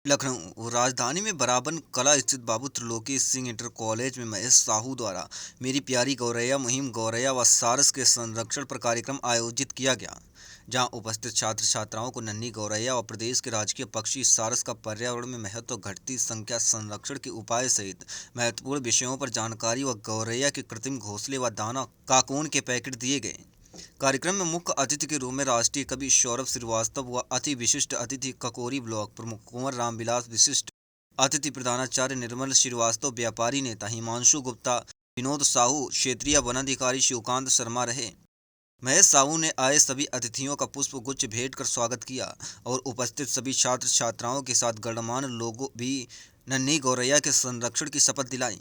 लखनऊ राजधानी में बराबन कला स्थित बाबू त्रिलोकी सिंह इंटर कॉलेज में महेश साहू द्वारा मेरी प्यारी गौरैया मुहिम गौरैया व सारस के संरक्षण पर कार्यक्रम आयोजित किया गया, जहां उपस्थित छात्र छात्राओं को नन्ही गौरैया व प्रदेश के राजकीय पक्षी सारस का पर्यावरण में महत्व, घटती संख्या, संरक्षण के उपाय सहित महत्वपूर्ण विषयों पर जानकारी व गौरैया के कृत्रिम घोंसले व दाना काकून के पैकेट दिए गए। कार्यक्रम में मुख्य अतिथि के रूप में राष्ट्रीय कवि सौरभ श्रीवास्तव व अति विशिष्ट अतिथि ककोरी ब्लॉक प्रमुख कुंवर रामविलास, विशिष्ट अतिथि प्रधानाचार्य निर्मल श्रीवास्तव, व्यापारी नेता हिमांशु गुप्ता, विनोद साहू, क्षेत्रीय वनाधिकारी शिवकांत शर्मा रहे। महेश साहू ने आए सभी अतिथियों का पुष्प गुच्छ भेंट कर स्वागत किया और उपस्थित सभी छात्र छात्राओं के साथ गणमान्य लोगों भी नन्ही गौरैया के संरक्षण की शपथ दिलाई।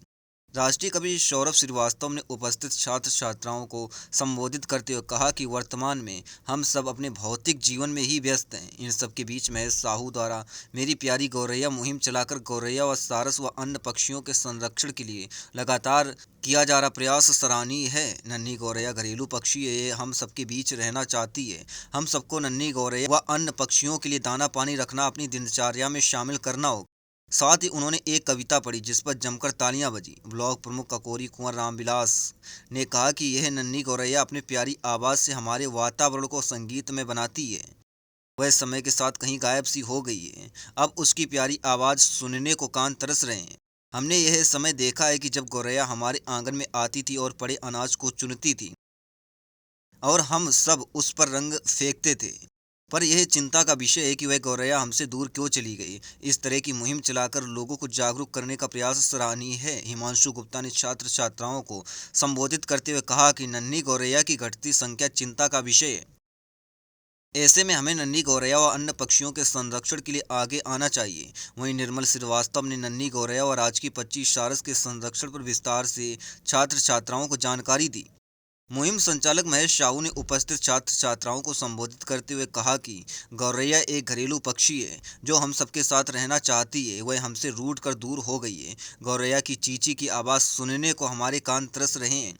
राष्ट्रीय कवि सौरभ श्रीवास्तव ने उपस्थित छात्र छात्राओं को संबोधित करते हुए कहा कि वर्तमान में हम सब अपने भौतिक जीवन में ही व्यस्त हैं। इन सब के बीच महेश साहू द्वारा मेरी प्यारी गौरैया मुहिम चलाकर गौरैया व सारस व अन्य पक्षियों के संरक्षण के लिए लगातार किया जा रहा प्रयास सराहनीय है। नन्ही गौरैया घरेलू पक्षी है, हम सबके बीच रहना चाहती है। हम सबको नन्ही गौरैया व अन्य पक्षियों के लिए दाना पानी रखना अपनी दिनचर्या में शामिल करना होगा। साथ ही उन्होंने एक कविता पढ़ी जिस पर जमकर तालियां बजी। ब्लॉक प्रमुख ककोरी कुंवर रामविलास ने कहा कि यह नन्ही गौरैया अपनी प्यारी आवाज़ से हमारे वातावरण को संगीत में बनाती है। वह समय के साथ कहीं गायब सी हो गई है, अब उसकी प्यारी आवाज़ सुनने को कान तरस रहे हैं। हमने यह समय देखा है कि जब गौरैया हमारे आंगन में आती थी और पड़े अनाज को चुनती थी और हम सब उस पर रंग फेंकते थे, पर यह चिंता का विषय है कि वह गौरैया हमसे दूर क्यों चली गई। इस तरह की मुहिम चलाकर लोगों को जागरूक करने का प्रयास सराहनीय है। हिमांशु गुप्ता ने छात्र छात्राओं को संबोधित करते हुए कहा कि नन्ही गौरैया की घटती संख्या चिंता का विषय है। ऐसे में हमें नन्ही गौरैया व अन्य पक्षियों के संरक्षण के लिए आगे आना चाहिए। वहीं निर्मल श्रीवास्तव ने नन्ही गौरैया व राजकीय पक्षी सारस के संरक्षण पर विस्तार से छात्र छात्राओं को जानकारी दी। मुहिम संचालक महेश साहू ने उपस्थित छात्र छात्राओं को संबोधित करते हुए कहा कि गौरैया एक घरेलू पक्षी है जो हम सबके साथ रहना चाहती है। वह हमसे रूठ कर दूर हो गई है। गौरैया की चींची की आवाज़ सुनने को हमारे कान तरस रहे हैं।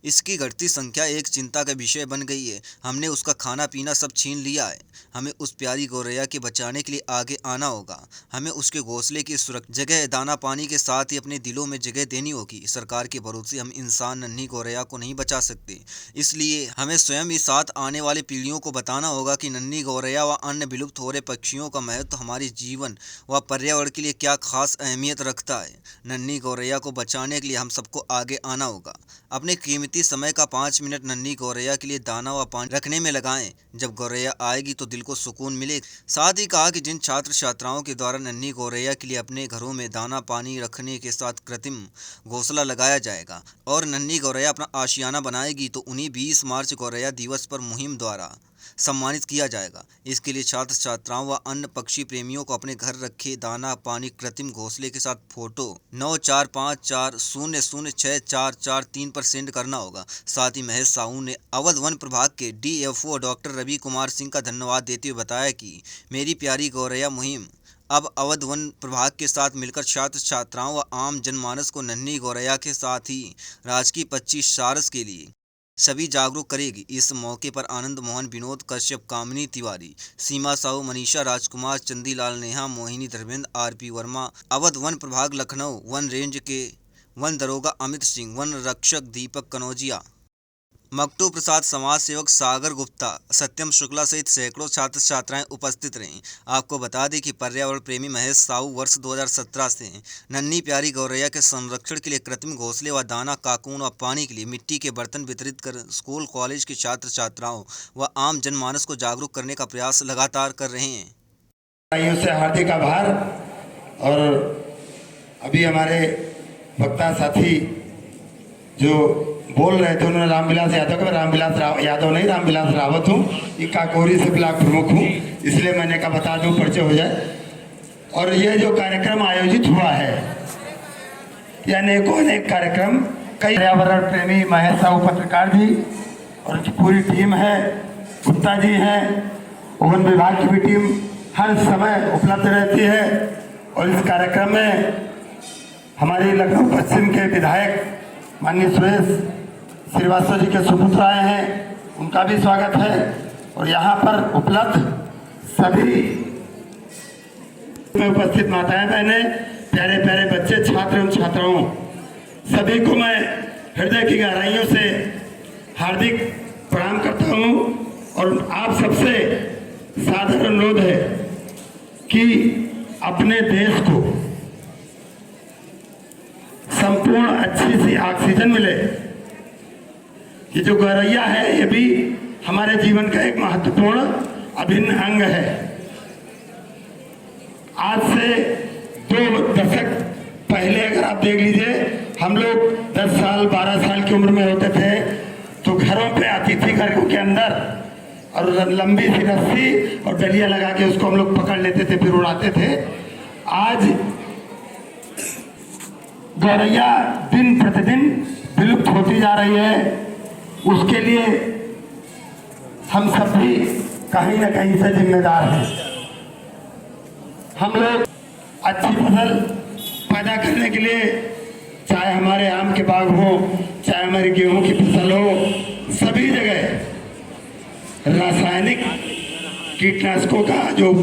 इसकी घटती संख्या एक चिंता का विषय बन गई है। हमने उसका खाना पीना सब छीन लिया है। हमें उस प्यारी गौरैया के बचाने के लिए आगे आना होगा। हमें उसके घोंसले की सुरक्षा जगह, दाना पानी के साथ ही अपने दिलों में जगह देनी होगी। सरकार के भरोसे हम इंसान नन्ही गौरैया को नहीं बचा सकते, इसलिए हमें स्वयं ही साथ आने वाली पीढ़ियों को बताना होगा कि नन्ही गौरैया व अन्य विलुप्त हो रहे पक्षियों का महत्व हमारे जीवन व पर्यावरण के लिए क्या खास अहमियत रखता है। नन्ही गौरैया को बचाने के लिए हम सबको आगे आना होगा। अपने कीमती समय का 5 मिनट नन्ही गौरैया के लिए दाना व पानी रखने में लगाएं। जब गौरैया आएगी तो दिल को सुकून मिलेगा। साथ ही कहा कि जिन छात्र छात्राओं के द्वारा नन्ही गौरैया के लिए अपने घरों में दाना पानी रखने के साथ कृत्रिम घोंसला लगाया जाएगा और नन्ही गौरैया अपना आशियाना बनाएगी तो उन्हीं 20 मार्च गौरैया दिवस पर मुहिम द्वारा सम्मानित किया जाएगा। इसके लिए छात्र छात्राओं व अन्य पक्षी प्रेमियों को अपने घर रखे दाना पानी कृत्रिम घोंसले के साथ फोटो 9454006443 पर सेंड करना होगा। साथ ही महेश साहू ने अवध वन प्रभाग के DFO डॉक्टर रवि कुमार सिंह का धन्यवाद देते हुए बताया कि मेरी प्यारी गौरैया मुहिम अब अवध वन प्रभाग के साथ मिलकर छात्र छात्राओं व आम जनमानस को नन्ही गौरैया के साथ ही राजकीय पक्षी सारस के लिए सभी जागरूक करेगी। इस मौके पर आनंद मोहन, विनोद कश्यप, कामिनी तिवारी, सीमा साहू, मनीषा राजकुमार, चंदीलाल नेहा, मोहिनी धर्मेंद्र, RP वर्मा, अवध वन प्रभाग लखनऊ, वन रेंज के वन दरोगा अमित सिंह, वन रक्षक दीपक कनौजिया, मकटू प्रसाद, समाज सेवक सागर गुप्ता, सत्यम शुक्ला सहित सैकड़ों छात्र छात्राएं उपस्थित रहीं। आपको बता दें कि पर्यावरण प्रेमी महेश साहू वर्ष 2017 से नन्ही प्यारी गौरैया के संरक्षण के लिए कृत्रिम घोंसले व दाना काकून व पानी के लिए मिट्टी के बर्तन वितरित कर स्कूल कॉलेज के छात्र छात्राओं व आम जनमानस को जागरूक करने का प्रयास लगातार कर रहे हैं। से हार्दिक आभार। और अभी हमारे वक्ता साथी जो बोल रहे थे उन्होंने रामविलास यादव का, मैं रामविलास यादव नहीं, रामविलास रावत हूँ। ये काकोरी से ब्लॉक प्रमुख हूँ, इसलिए मैंने कहा बता दूँ, परिचय हो जाए। और ये जो कार्यक्रम आयोजित हुआ है, ये अनेक कार्यक्रम, कई पर्यावरण प्रेमी महेश साहू पत्रकार जी और उनकी पूरी टीम है, गुप्ता जी हैं, वन विभाग की भी टीम हर समय उपलब्ध रहती है। और इस कार्यक्रम में हमारी लखनऊ पश्चिम के विधायक माननीय सुरेश श्रीवास्तव जी के सुपुत्र आए हैं, उनका भी स्वागत है। और यहाँ पर उपलब्ध सभी में उपस्थित माताएं बहनें, प्यारे प्यारे बच्चे, छात्र एवं छात्राओं, सभी को मैं हृदय की गहराइयों से हार्दिक प्रणाम करता हूं और आप सबसे सादर अनुरोध है कि अपने देश को संपूर्ण अच्छी सी ऑक्सीजन मिले। ये जो गौरैया है ये भी हमारे जीवन का एक महत्वपूर्ण अभिन्न अंग है। आज से 2 दशक पहले अगर आप देख लीजिए, हम लोग 10 साल 12 साल की उम्र में होते थे तो घरों पे अतिथि घरों के अंदर और लंबी सी रस्सी और डलिया लगा के उसको हम लोग पकड़ लेते थे, फिर उड़ाते थे। आज गौरैया दिन प्रतिदिन विलुप्त होती जा रही है। उसके लिए हम सब भी कहीं ना कहीं से जिम्मेदार हैं। हम लोग अच्छी फसल पैदा करने के लिए, चाहे हमारे आम के बाग हो, चाहे हमारी गेहूं की फसल हो, सभी जगह रासायनिक कीटनाशकों का जो